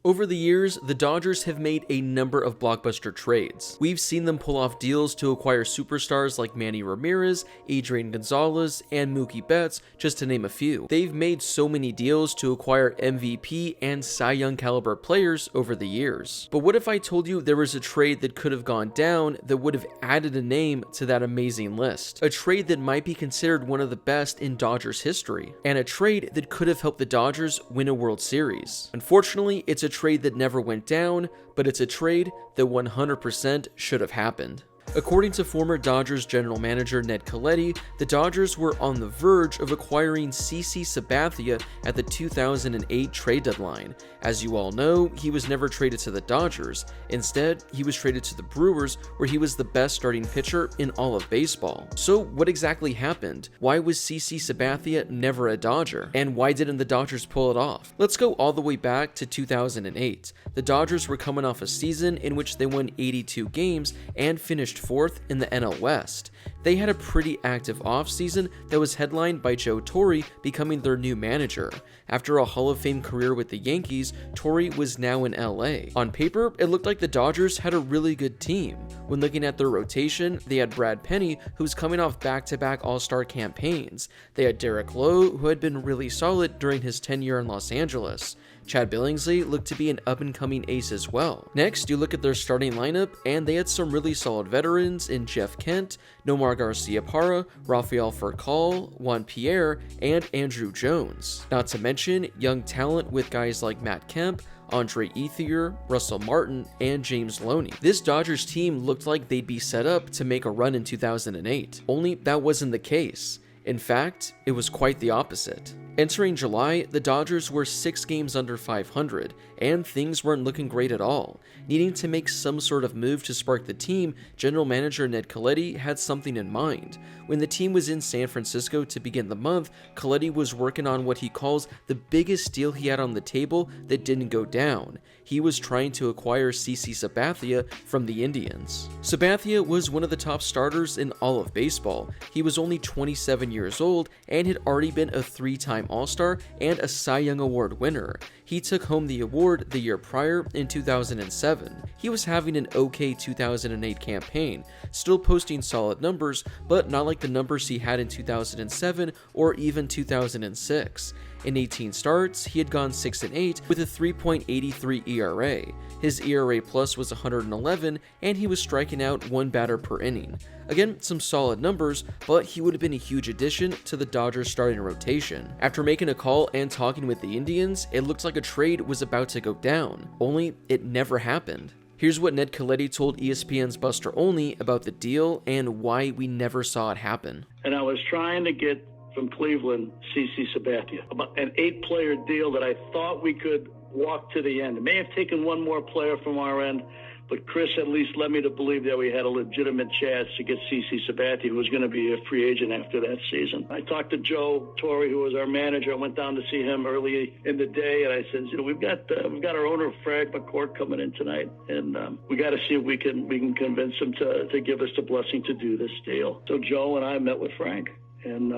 Over the years, the Dodgers have made a number of blockbuster trades. We've seen them pull off deals to acquire superstars like Manny Ramirez, Adrian Gonzalez, and Mookie Betts, just to name a few. They've made so many deals to acquire MVP and Cy Young caliber players over the years. But what if I told you there was a trade that could have gone down that would have added a name to that amazing list? A trade that might be considered one of the best in Dodgers history, and a trade that could have helped the Dodgers win a World Series. Unfortunately, it's a trade that never went down, but it's a trade that 100% should have happened. According to former Dodgers general manager Ned Colletti, the Dodgers were on the verge of acquiring CC Sabathia at the 2008 trade deadline. As you all know, he was never traded to the Dodgers. Instead, he was traded to the Brewers, where he was the best starting pitcher in all of baseball. So what exactly happened? Why was CC Sabathia never a Dodger? And why didn't the Dodgers pull it off? Let's go all the way back to 2008. The Dodgers were coming off a season in which they won 82 games and finished 4th in the NL West. They had a pretty active offseason that was headlined by Joe Torre becoming their new manager. After a Hall of Fame career with the Yankees, Torre was now in LA. On paper, it looked like the Dodgers had a really good team. When looking at their rotation, they had Brad Penny, who was coming off back-to-back All-Star campaigns. They had Derek Lowe, who had been really solid during his tenure in Los Angeles. Chad Billingsley looked to be an up-and-coming ace as well. Next, you look at their starting lineup, and they had some really solid veterans in Jeff Kent, Nomar Garciaparra, Rafael Furcal, Juan Pierre, and Andrew Jones. Not to mention young talent with guys like Matt Kemp, Andre Ethier, Russell Martin, and James Loney. This Dodgers team looked like they'd be set up to make a run in 2008. Only that wasn't the case. In fact, it was quite the opposite. Entering July, the Dodgers were 6 games under 500, and things weren't looking great at all. Needing to make some sort of move to spark the team, general manager Ned Colletti had something in mind. When the team was in San Francisco to begin the month, Colletti was working on what he calls the biggest deal he had on the table that didn't go down. He was trying to acquire CC Sabathia from the Indians. Sabathia was one of the top starters in all of baseball. He was only 27 years old and had already been a 3-time All-Star and a Cy Young Award winner. He took home the award the year prior in 2007. He was having an okay 2008 campaign, still posting solid numbers, but not like the numbers he had in 2007 or even 2006. In 18 starts, he had gone 6-8 with a 3.83 ERA. His ERA plus was 111, and he was striking out 1 batter per inning. Again, some solid numbers, but he would have been a huge addition to the Dodgers starting rotation. After making a call and talking with the Indians, it looked like a trade was about to go down, only it never happened. Here's what Ned Colletti told ESPN's Buster Olney about the deal and why we never saw it happen. And I was trying to get from Cleveland CC Sabathia, about an 8-player deal that I thought we could walk to the end. It may have taken one more player from our end, but Chris at least led me to believe that we had a legitimate chance to get CC Sabathia, who was going to be a free agent after that season. I talked to Joe Torre, who was our manager. I went down to see him early in the day, and I said, we've got our owner Frank McCourt coming in tonight, and we got to see if we can convince him to give us the blessing to do this deal. So Joe and I met with Frank, and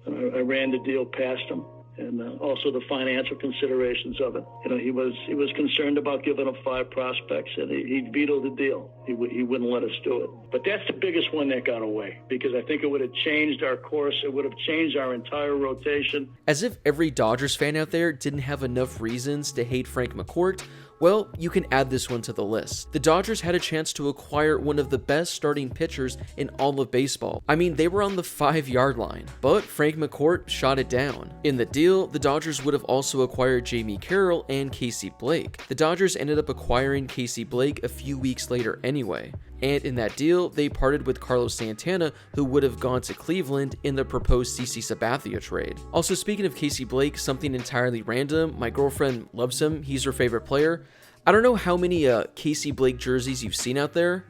I ran the deal past him, and also the financial considerations of it. He was concerned about giving up 5 prospects, and he vetoed the deal. He wouldn't let us do it. But that's the biggest one that got away, because I think it would have changed our course. It would have changed our entire rotation. As if every Dodgers fan out there didn't have enough reasons to hate Frank McCourt, well, you can add this one to the list. The Dodgers had a chance to acquire one of the best starting pitchers in all of baseball. I mean, they were on the 5-yard line, but Frank McCourt shot it down. In the deal, the Dodgers would have also acquired Jamie Carroll and Casey Blake. The Dodgers ended up acquiring Casey Blake a few weeks later anyway. And in that deal, they parted with Carlos Santana, who would have gone to Cleveland in the proposed CC Sabathia trade. Also, speaking of Casey Blake, something entirely random, my girlfriend loves him, he's her favorite player. I don't know how many Casey Blake jerseys you've seen out there,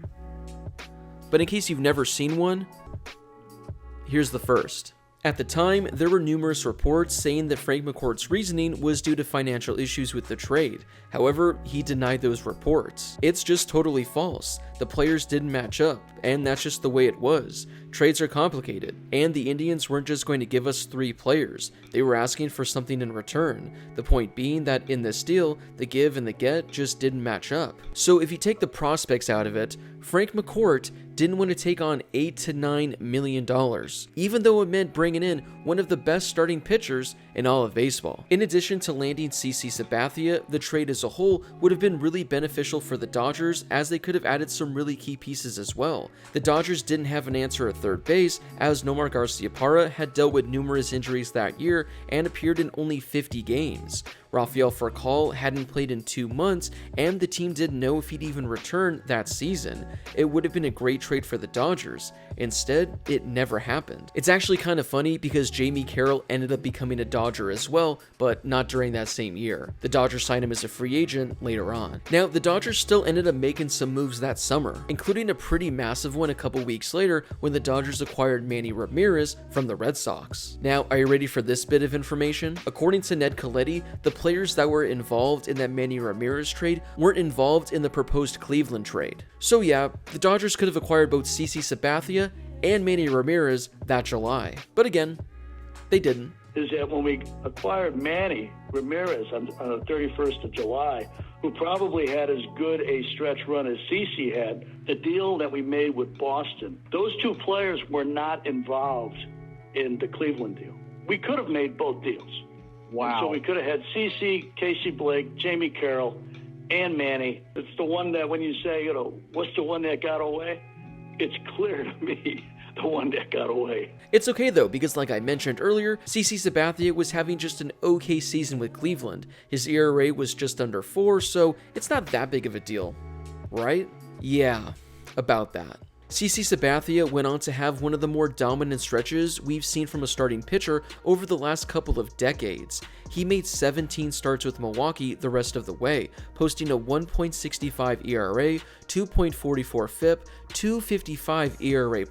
but in case you've never seen one, here's the first. At the time, there were numerous reports saying that Frank McCourt's reasoning was due to financial issues with the trade. However, he denied those reports. It's just totally false. The players didn't match up, and that's just the way it was. Trades are complicated, and the Indians weren't just going to give us 3 players. They were asking for something in return. The point being that in this deal, the give and the get just didn't match up. So if you take the prospects out of it, Frank McCourt didn't want to take on $8 to $9 million, even though it meant bringing in one of the best starting pitchers in all of baseball. In addition to landing CC Sabathia, the trade as a whole would have been really beneficial for the Dodgers, as they could have added some really key pieces as well. The Dodgers didn't have an answer at third base, as Nomar Garciaparra had dealt with numerous injuries that year and appeared in only 50 games. Rafael Furcal hadn't played in 2 months, and the team didn't know if he'd even return that season. It would have been a great trade for the Dodgers. Instead, it never happened. It's actually kind of funny because Jamie Carroll ended up becoming a Dodger as well, but not during that same year. The Dodgers signed him as a free agent later on. Now, the Dodgers still ended up making some moves that summer, including a pretty massive one a couple weeks later when the Dodgers acquired Manny Ramirez from the Red Sox. Now, are you ready for this bit of information? According to Ned Coletti, the players that were involved in that Manny Ramirez trade weren't involved in the proposed Cleveland trade. So yeah, the Dodgers could have acquired both CC Sabathia and Manny Ramirez that July. But again, they didn't. Is that when we acquired Manny Ramirez on the 31st of July, who probably had as good a stretch run as CC had, the deal that we made with Boston, those 2 players were not involved in the Cleveland deal. We could have made both deals. Wow. So we could have had CC, Casey Blake, Jamie Carroll, and Manny. It's the one that when you say, what's the one that got away? It's clear to me the one that got away. It's okay though, because like I mentioned earlier, CC Sabathia was having just an okay season with Cleveland. His ERA was just under 4, so it's not that big of a deal, right? Yeah, about that. CC Sabathia went on to have one of the more dominant stretches we've seen from a starting pitcher over the last couple of decades. He made 17 starts with Milwaukee the rest of the way, posting a 1.65 ERA, 2.44 FIP, 2.55 ERA+,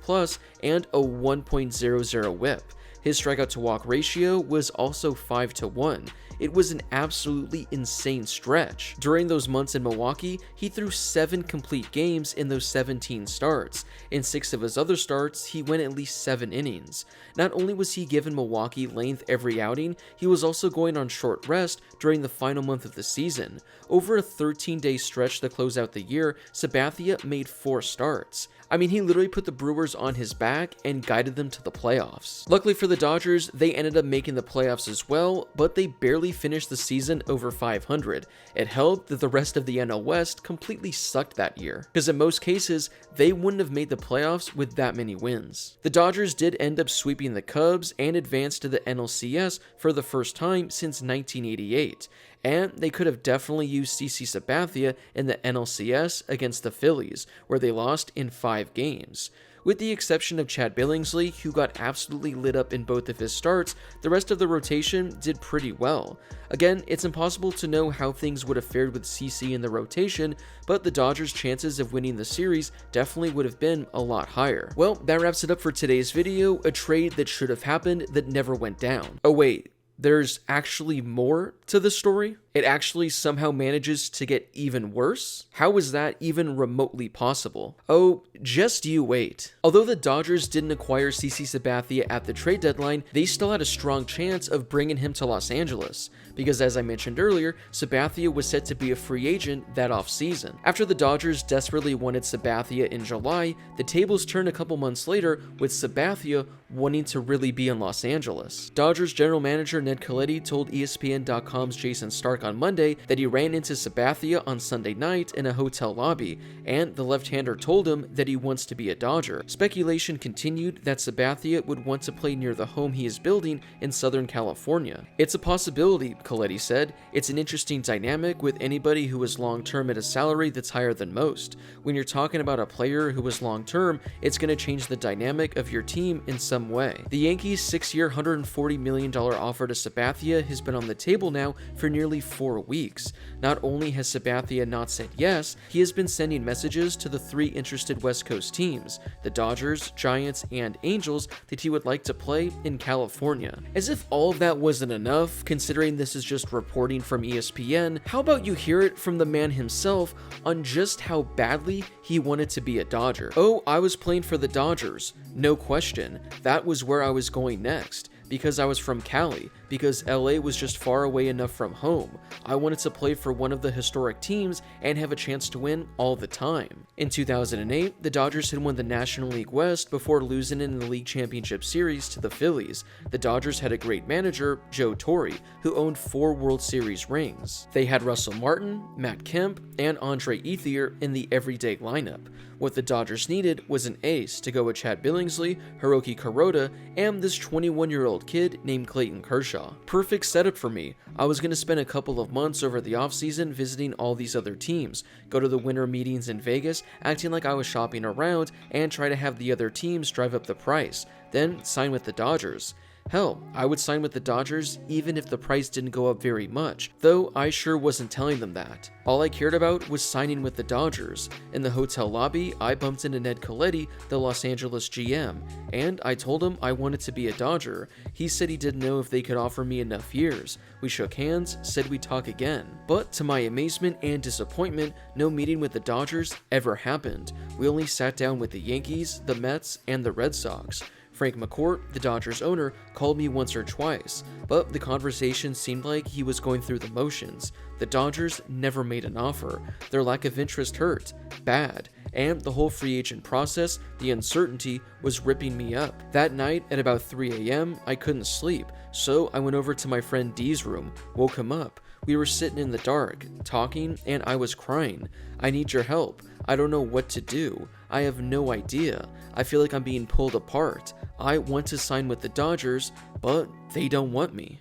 and a 1.00 WHIP. His strikeout to walk ratio was also 5-1. It was an absolutely insane stretch. During those months in Milwaukee, he threw 7 complete games in those 17 starts. In 6 of his other starts, he went at least 7 innings. Not only was he given Milwaukee length every outing, he was also going on short rest during the final month of the season. Over a 13-day stretch to close out the year, Sabathia made 4 starts. I mean, he literally put the Brewers on his back and guided them to the playoffs. Luckily for the Dodgers, they ended up making the playoffs as well, but they barely finished the season over 500. It helped that the rest of the NL West completely sucked that year, because in most cases, they wouldn't have made the playoffs with that many wins. The Dodgers did end up sweeping the Cubs and advanced to the NLCS for the first time since 1988. And they could have definitely used CC Sabathia in the NLCS against the Phillies, where they lost in 5 games. With the exception of Chad Billingsley, who got absolutely lit up in both of his starts, the rest of the rotation did pretty well. Again, it's impossible to know how things would have fared with CC in the rotation, but the Dodgers' chances of winning the series definitely would have been a lot higher. Well, that wraps it up for today's video, a trade that should have happened that never went down. Oh wait, there's actually more to the story? It actually somehow manages to get even worse? How is that even remotely possible? Oh, just you wait. Although the Dodgers didn't acquire CC Sabathia at the trade deadline, they still had a strong chance of bringing him to Los Angeles, because as I mentioned earlier, Sabathia was set to be a free agent that offseason. After the Dodgers desperately wanted Sabathia in July, the tables turned a couple months later with Sabathia wanting to really be in Los Angeles. Dodgers general manager Ned Coletti told ESPN.com's Jason Stark on Monday that he ran into Sabathia on Sunday night in a hotel lobby, and the left-hander told him that he wants to be a Dodger. Speculation continued that Sabathia would want to play near the home he is building in Southern California. It's a possibility, Coletti said. It's an interesting dynamic with anybody who is long-term at a salary that's higher than most. When you're talking about a player who is long-term, it's going to change the dynamic of your team in some way. The Yankees' 6-year, $140 million offer to Sabathia has been on the table now for nearly 4 weeks. Not only has Sabathia not said yes, he has been sending messages to the 3 interested West Coast teams, the Dodgers, Giants, and Angels, that he would like to play in California. As if all of that wasn't enough, considering this is just reporting from ESPN, how about you hear it from the man himself on just how badly he wanted to be a Dodger. "Oh, I was playing for the Dodgers. No question. That was where I was going next. Because I was from Cali, because LA was just far away enough from home. I wanted to play for one of the historic teams and have a chance to win all the time." In 2008, the Dodgers had won the National League West before losing in the League Championship Series to the Phillies. The Dodgers had a great manager, Joe Torre, who owned 4 World Series rings. They had Russell Martin, Matt Kemp, and Andre Ethier in the everyday lineup. What the Dodgers needed was an ace to go with Chad Billingsley, Hiroki Kuroda, and this 21-year-old kid named Clayton Kershaw. Perfect setup for me. I was going to spend a couple of months over the offseason visiting all these other teams, go to the winter meetings in Vegas, acting like I was shopping around, and try to have the other teams drive up the price, then sign with the Dodgers. Hell, I would sign with the Dodgers even if the price didn't go up very much, though I sure wasn't telling them that. All I cared about was signing with the Dodgers. In the hotel lobby, I bumped into Ned Colletti, the Los Angeles GM, and I told him I wanted to be a Dodger. He said he didn't know if they could offer me enough years. We shook hands, said we'd talk again. But to my amazement and disappointment, no meeting with the Dodgers ever happened. We only sat down with the Yankees, the Mets, and the Red Sox. Frank McCourt, the Dodgers owner, called me once or twice, but the conversation seemed like he was going through the motions. The Dodgers never made an offer. Their lack of interest hurt bad, and the whole free agent process, the uncertainty, was ripping me up. That night at about 3 a.m., I couldn't sleep, so I went over to my friend D's room, woke him up. We were sitting in the dark, talking, and I was crying. "I need your help. I don't know what to do. I have no idea. I feel like I'm being pulled apart. I want to sign with the Dodgers, but they don't want me."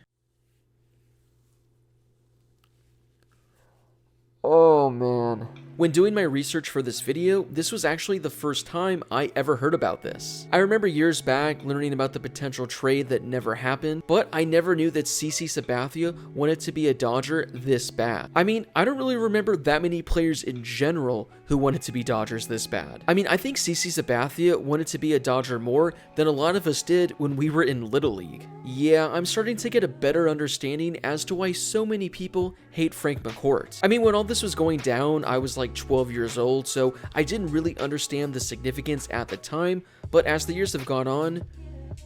Oh man. When doing my research for this video, this was actually the first time I ever heard about this. I remember years back learning about the potential trade that never happened, but I never knew that CC Sabathia wanted to be a Dodger this bad. I mean, I don't really remember that many players in general who wanted to be Dodgers this bad. I mean, I think CC Sabathia wanted to be a Dodger more than a lot of us did when we were in Little League. Yeah, I'm starting to get a better understanding as to why so many people hate Frank McCourt. I mean, when all this was going down, I was like 12 years old, so I didn't really understand the significance at the time, but as the years have gone on,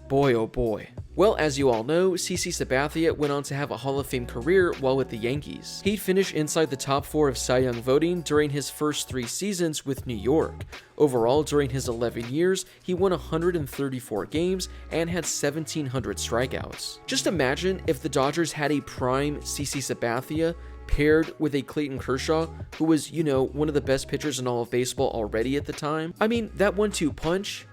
boy oh boy. Well, as you all know, CC Sabathia went on to have a Hall of Fame career while with the Yankees. He'd finish inside the top 4 of Cy Young voting during his first 3 seasons with New York. Overall, during his 11 years, he won 134 games and had 1,700 strikeouts. Just imagine if the Dodgers had a prime CC Sabathia paired with a Clayton Kershaw, who was, you know, one of the best pitchers in all of baseball already at the time. I mean, that 1-2 punch,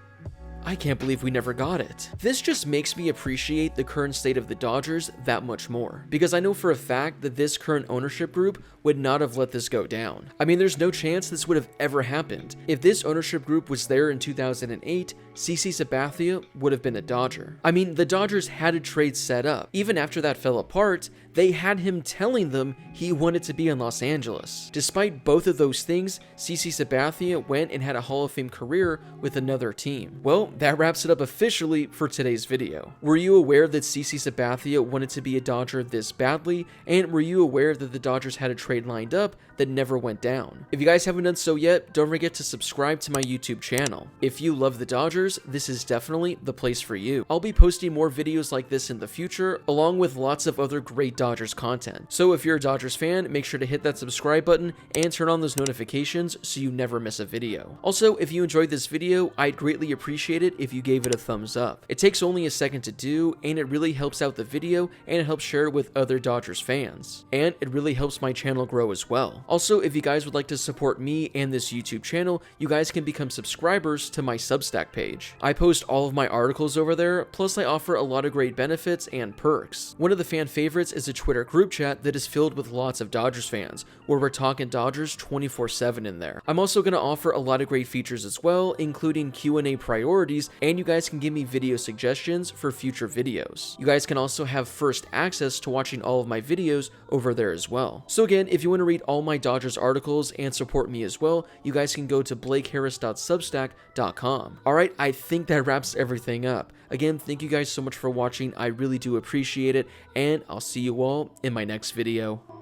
I can't believe we never got it. This just makes me appreciate the current state of the Dodgers that much more, because I know for a fact that this current ownership group would not have let this go down. I mean, there's no chance this would have ever happened. If this ownership group was there in 2008, CC Sabathia would have been a Dodger. I mean, the Dodgers had a trade set up. Even after that fell apart, they had him telling them he wanted to be in Los Angeles. Despite both of those things, CC Sabathia went and had a Hall of Fame career with another team. Well, that wraps it up officially for today's video. Were you aware that CC Sabathia wanted to be a Dodger this badly? And were you aware that the Dodgers had a trade lined up that never went down? If you guys haven't done so yet, don't forget to subscribe to my YouTube channel. If you love the Dodgers, this is definitely the place for you. I'll be posting more videos like this in the future, along with lots of other great Dodgers content. So if you're a Dodgers fan, make sure to hit that subscribe button and turn on those notifications so you never miss a video. Also, if you enjoyed this video, I'd greatly appreciate it if you gave it a thumbs up. It takes only a second to do, and it really helps out the video, and it helps share it with other Dodgers fans. And it really helps my channel grow as well. Also, if you guys would like to support me and this YouTube channel, you guys can become subscribers to my Substack page. I post all of my articles over there, plus I offer a lot of great benefits and perks. One of the fan favorites is a Twitter group chat that is filled with lots of Dodgers fans, where we're talking Dodgers 24/7 in there. I'm also going to offer a lot of great features as well, including Q&A priorities, and you guys can give me video suggestions for future videos. You guys can also have first access to watching all of my videos over there as well. So again, if you want to read all my Dodgers articles and support me as well, you guys can go to blakeharris.substack.com. Alright, I think that wraps everything up. Again, thank you guys so much for watching. I really do appreciate it, and I'll see you all in my next video.